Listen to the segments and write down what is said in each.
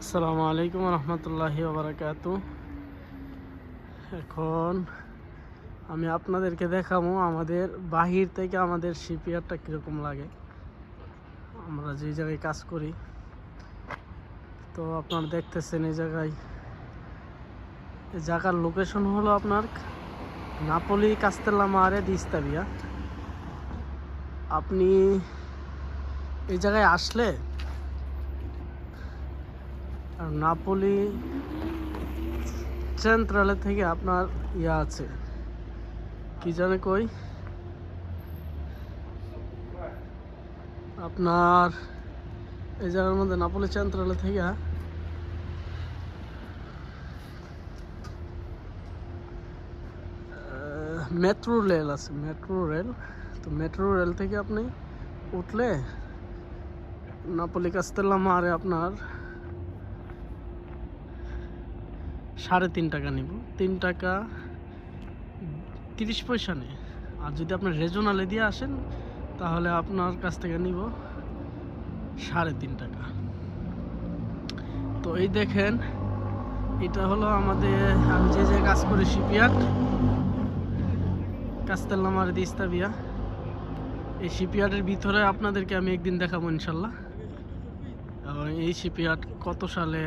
আসসালামু আলাইকুম রহমতুল্লাহি ওবারাকাতু। এখন আমি আপনাদেরকে দেখাবো আমাদের বাহির থেকে আমাদের শিপইয়ার্ডটা কীরকম লাগে, আমরা যে জায়গায় কাজ করি। তো আপনারা দেখতেছেন এই জায়গার লোকেশন হলো আপনার নাপোলি কাস্তেলমারে দি ইস্তাবিয়া। আপনি এই জায়গায় আসলে আর নাপোলি সেন্ট্রালে থেকে আপনার আছে কি জানে কই আপনার এই জায়গার মধ্যে নাপোলি সেন্ট্রালে থেকে মেট্রো রেল আছে, মেট্রো রেল। তো মেট্রো রেল থেকে আপনি উঠলে নাপোলি কাস্তেলমারে আপনার 3.5 টাকা নিব, 3 টাকা 30 পয়সা নেই। আর যদি আপনি রেজনালে দিয়ে আসেন তাহলে আপনার কাছ থেকে নিব 3.5 টাকা। তো এই দেখেন, এটা হলো আমাদের আমি যে কাজ করি শিপইয়ার্ড কাস্তেলমারে দি ইস্তাবিয়া। এই শিপইয়ার্ডের ভিতরে আপনাদেরকে আমি একদিন দেখাবো ইনশাল্লাহ। এই শিপইয়ার্ড কত সালে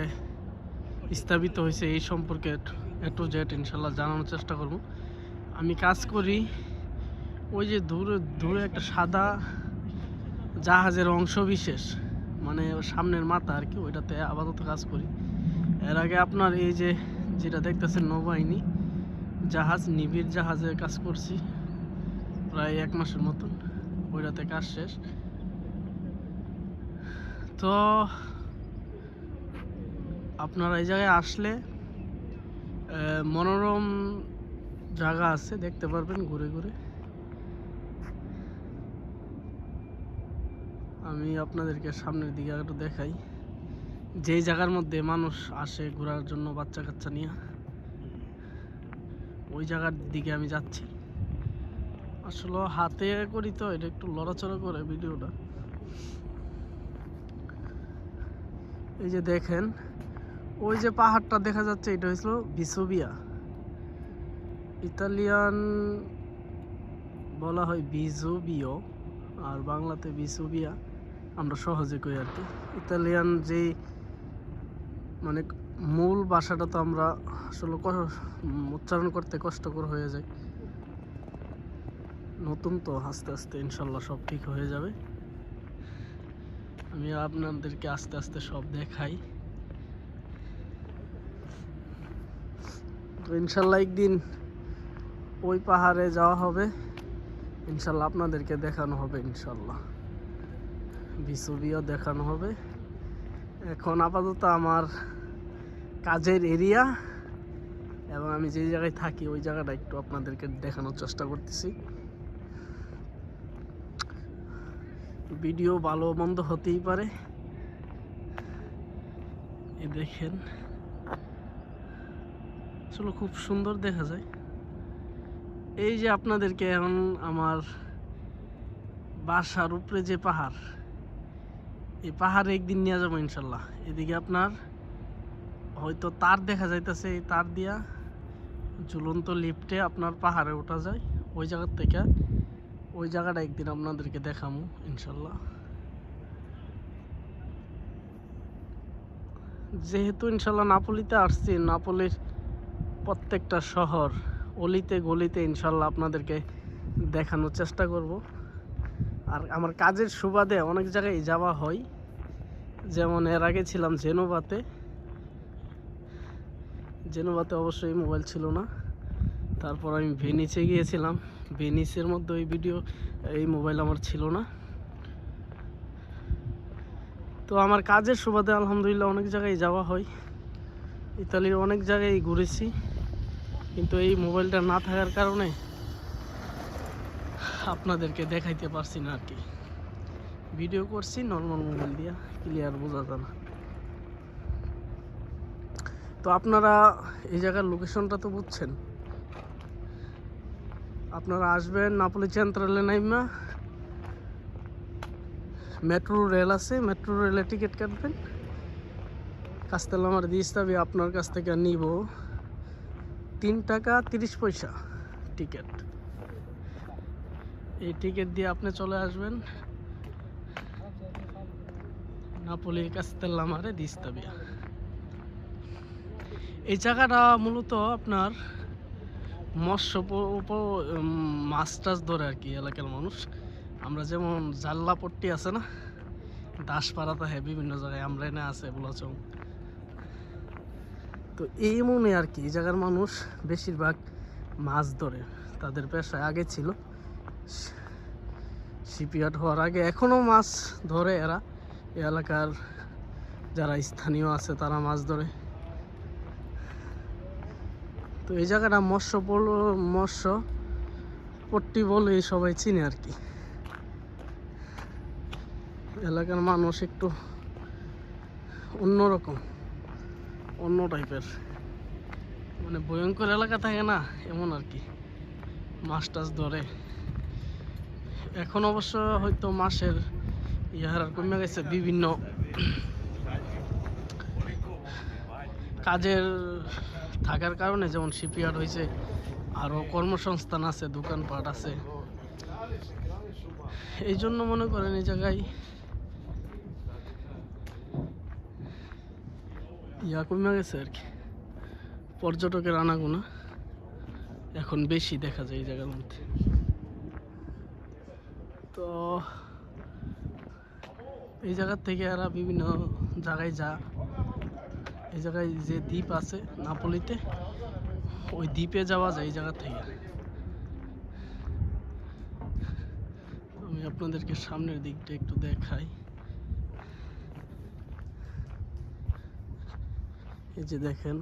স্থাপিত হয়েছে এই সম্পর্কে এ টু জেড ইনশাল্লাহ জানানোর চেষ্টা করব। আমি কাজ করি ওই যে দূরে দূরে একটা সাদা জাহাজের অংশ বিশেষ, মানে সামনের মাথা আর কি, ওইটাতে আপাতত কাজ করি। এর আগে আপনার এই যে যেটা দেখতেছেন নৌবাহিনী জাহাজ, নিবিড় জাহাজে কাজ করছি প্রায় 1 মাসের মতন, ওইটাতে কাজ শেষ। তো আপনারা এই জায়গায় আসলে মনোরম জায়গা আছে, দেখতে পারবেন ঘুরে ঘুরে। আমি আপনাদেরকে সামনের দিকে একটু দেখাই, যেই জায়গার মধ্যে মানুষ আসে ঘোরার জন্য বাচ্চা কাচ্চা নিয়ে, ওই জায়গার দিকে আমি যাচ্ছি। আসলে হাতে করি তো এটা একটু লড়াচড়া করে ভিডিওটা। এই যে দেখেন ওই যে পাহাড়টা দেখা যাচ্ছে, এটা হয়েছিল ভিসুভিয়া। ইতালিয়ান বলা হয় ভিসুভিও, আর বাংলাতে ভিসুভিয়া আমরা সহজে কই আর কি। ইতালিয়ান যে মানে মূল ভাষাটা তো আমরা আসলে উচ্চারণ করতে কষ্টকর হয়ে যায়। নতুন তো আস্তে আস্তে ইনশাল্লাহ সব ঠিক হয়ে যাবে। আমি আপনাদেরকে আস্তে আস্তে সব দেখাই। তো ইনশাল্লাহ একদিন ওই পাহাড়ে যাওয়া হবে, ইনশাল্লাহ আপনাদেরকে দেখানো হবে, ইনশাল্লাহ ভিসুভিও দেখানো হবে। এখন আপাতত আমার কাজের এরিয়া এবং আমি যে জায়গায় থাকি ওই জায়গাটা একটু আপনাদেরকে দেখানোর চেষ্টা করতেছি। ভিডিও ভালো মন্দ হতেই পারে। এই দেখেন আসলে খুব সুন্দর দেখা যায়। এই যে আপনাদেরকে এখন আমার বাসার উপরে যে পাহাড়, এই পাহাড়ে একদিন নিয়ে যাবো ইনশাল্লাহ। এদিকে আপনার হয়তো তার দেখা যাইতেছে, এই তার দিয়া ঝুলন্ত লিফটে আপনার পাহাড়ে ওঠা যায়। ওই জায়গার থেকে ওই জায়গাটা একদিন আপনাদেরকে দেখাবো ইনশাল্লাহ। যেহেতু ইনশাল্লাহ নাপোলিতে আসছি, নাপোলির প্রত্যেকটা শহর অলিতে গলিতে ইনশাল্লাহ আপনাদেরকে দেখানোর চেষ্টা করব। আর আমার কাজের সুবাদে অনেক জায়গায় যাওয়া হয়, যেমন এর আগে ছিলাম জেনোভাতে। অবশ্যই মোবাইল ছিল না। তারপর আমি ভেনিসে গিয়েছিলাম, ভেনিসের মধ্যে ওই এই মোবাইল আমার ছিল না। তো আমার কাজের সুবাদে আলহামদুলিল্লাহ অনেক জায়গায় যাওয়া হয়, ইতালির অনেক জায়গায় ঘুরেছি, কিন্তু এই মোবাইলটা না থাকার কারণে আপনাদেরকে দেখাইতে পারছি না আর কি। ভিডিও করছি নর্মাল মোবাইল দিয়ে, ক্লিয়ার বোঝা যায় না। তো আপনারা এই জায়গার লোকেশনটা তো বুঝছেন। আপনারা আসবেন নাপোলি সেন্ট্রালে নাইমা মেট্রো রেল আছে, মেট্রো রেলে টিকিট কাটবেন, কাস্তেলামার দিস্তাবি আপনার কাছ থেকে নিব 3 টাকা 30 পয়সা টিকিট। এই টিকিট দিয়ে আপনি চলে আসবেন নাপোলি কাস্তেলামারে দিস্তাবিয়া। এই জায়গাটা মূলত আপনার মৎস্য মাছ টাছ ধরে আর কি এলাকার মানুষ। আমরা যেমন জাল্লাপট্টি আছে না, দাসপাড়াতে হ্যাঁ বিভিন্ন জায়গায় আমরা এনে আছে বলাচং। তো এই মনে আর কি এই জায়গার মানুষ বেশিরভাগ মাছ ধরে, তাদের পেশায় আগে ছিল। শিপইয়ার্ড হওয়ার আগে এখনও মাছ ধরে এরা, এই এলাকার যারা স্থানীয় আছে তারা মাছ ধরে। তো এই জায়গাটা মৎস্যপট্টি বলে সবাই চিনে আর কি। এলাকার মানুষ একটু অন্যরকম, অন্য টাইপের, মানে ভয়ঙ্কর এলাকা থাকে না এমন আর কি, মাছ টাছ ধরে। এখন অবশ্য হয়তো মাছের ইয়ার কমে গেছে, বিভিন্ন কাজের থাকার কারণে, যেমন শিপইয়ার্ড হয়েছে, আরও কর্মসংস্থান আছে, দোকানপাট আছে, এই জন্য মনে করেন এই জায়গায় ইয়া কমে গেছে আর কি, পর্যটকের আনাগোনা এখন বেশি দেখা যায় এই জায়গার মধ্যে। তো এই জায়গার থেকে এরা বিভিন্ন জায়গায় এই জায়গায় যে দ্বীপ আছে নাপোলিতে, ওই দ্বীপে যাওয়া যায় এই জায়গা থেকে। আমি আপনাদেরকে সামনের দিকটা একটু দেখাই। এই যে দেখেন,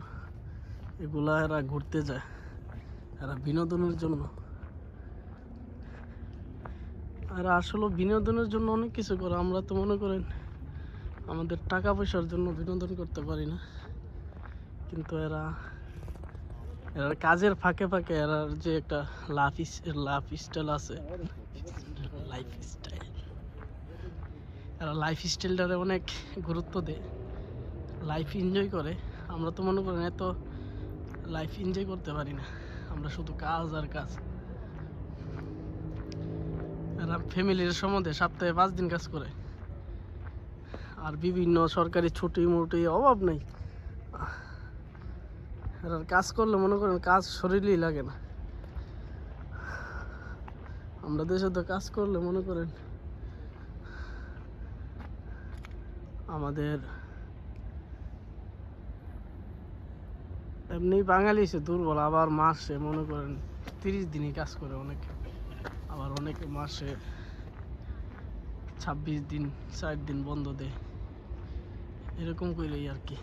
এগুলা এরা ঘুরতে যায়, এরা বিনোদনের জন্য। আর আসলে বিনোদনের জন্য অনেক কিছু করে, আমরা তো মনে করেন আমাদের টাকা পয়সার জন্য বিনোদন করতে পারি না, কিন্তু এরা কাজের ফাঁকে ফাঁকে এরা যে একটা লাইফ স্টাইল আছে, এরা লাইফ স্টাইলটারে অনেক গুরুত্ব দেয়, লাইফ এনজয় করে। আমরা তো মনে করেন এত লাইফ এনজয় করতে পারি না, আমরা শুধু কাজ আর কাজ। এরা ফ্যামিলির সম্বন্ধে সপ্তাহে 5 দিন কাজ করে, আর বিভিন্ন সরকারি ছুটি মুটি অভাব নেই। এরা কাজ করলে মনে করেন কাজ শরীরই লাগে না। আমরা দেশে তো কাজ করলে মনে করেন আমাদের এমনি বাঙালি সে দুর্বল, আবার মাসে মনে করেন 30 দিনই কাজ করে অনেকে, আবার অনেকে মাসে 26 দিন 4 দিন বন্ধ দেয়, এরকম করেই আর কি।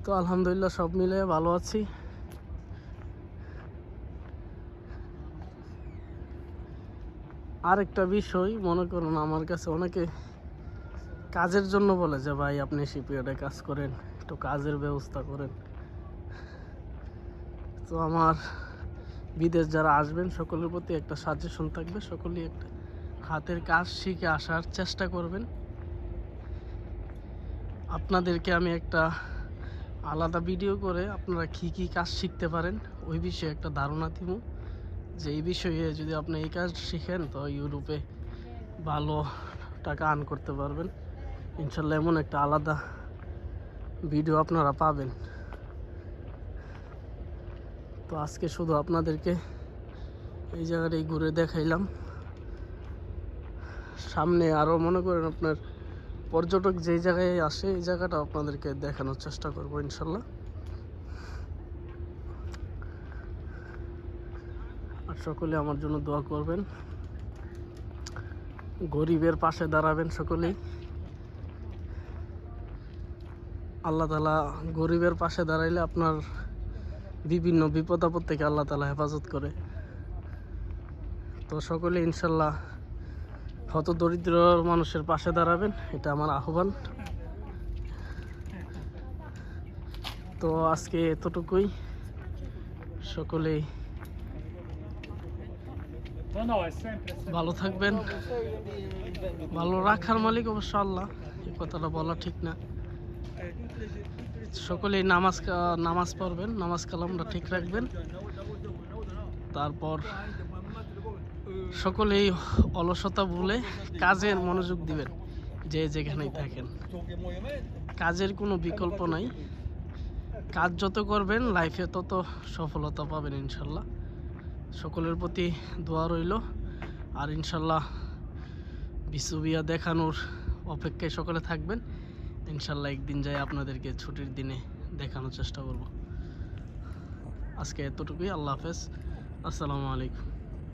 তো আলহামদুলিল্লাহ সব মিলে ভালো আছি। আরেকটা বিষয় মনে করুন, আমার কাছে অনেকে কাজের জন্য বলে যে ভাই আপনি শিপইয়ার্ডে কাজ করেন, একটু কাজের ব্যবস্থা করেন। তো আমার বিদেশ যারা আসবেন সকলের প্রতি একটা সাজেশন থাকবে, সকলেই একটা হাতের কাজ শিখে আসার চেষ্টা করবেন। আপনাদেরকে আমি একটা আলাদা ভিডিও করে আপনারা কী কাজ শিখতে পারেন ওই বিষয়ে একটা ধারণা দিব, যে এই বিষয়ে যদি আপনি এই কাজ শিখেন তো ইউরোপে ভালো টাকা আর্ন করতে পারবেন ইনশাল্লাহ। এমন একটা আলাদা ভিডিও আপনারা পাবেন। তো আজকে শুধু আপনাদেরকে এই জায়গাটাই ঘুরে দেখাইলাম, সামনে আরও মনে করেন আপনার পর্যটক যেই জায়গায় আসে এই জায়গাটা আপনাদেরকে দেখানোর চেষ্টা করবো ইনশাল্লাহ। আর সকলে আমার জন্য দোয়া করবেন, গরিবের পাশে দাঁড়াবেন সকলেই। আল্লাহ তাআলা গরিবের পাশে দাঁড়াইলে আপনার বিভিন্ন বিপদ আপদ থেকে আল্লাহ তাআলা হেফাজত করে। তো সকলে ইনশাল্লাহ হত দরিদ্র মানুষের পাশে দাঁড়াবেন, এটা আমার আহ্বান। তো আজকে এতটুকুই, সকলেই No, è sempre ভালো থাকবেন। ভালো রাখার মালিক অবশ্য আল্লাহ, এই কথাটা বলা ঠিক না। সকলেই নামাজ পড়বেন, নামাজ কালামটা ঠিক রাখবেন। তারপর সকলেই অলসতা ভুলে কাজের মনোযোগ দিবেন, যে যেখানেই থাকেন। কাজের কোনো বিকল্প নাই, কাজ যত করবেন লাইফে তত সফলতা পাবেন ইনশাল্লাহ। সকলের প্রতি দোয়া রইল। আর ইনশাল্লাহ বিসুবিয়া দেখানোর অপেক্ষায় সকলে থাকবেন। ইনশাল্লাহ একদিন যাই আপনাদেরকে ছুটির দিনে দেখানোর চেষ্টা করব। আজকে এতটুকুই। আল্লাহ হাফেজ। আসসালামু আলাইকুম।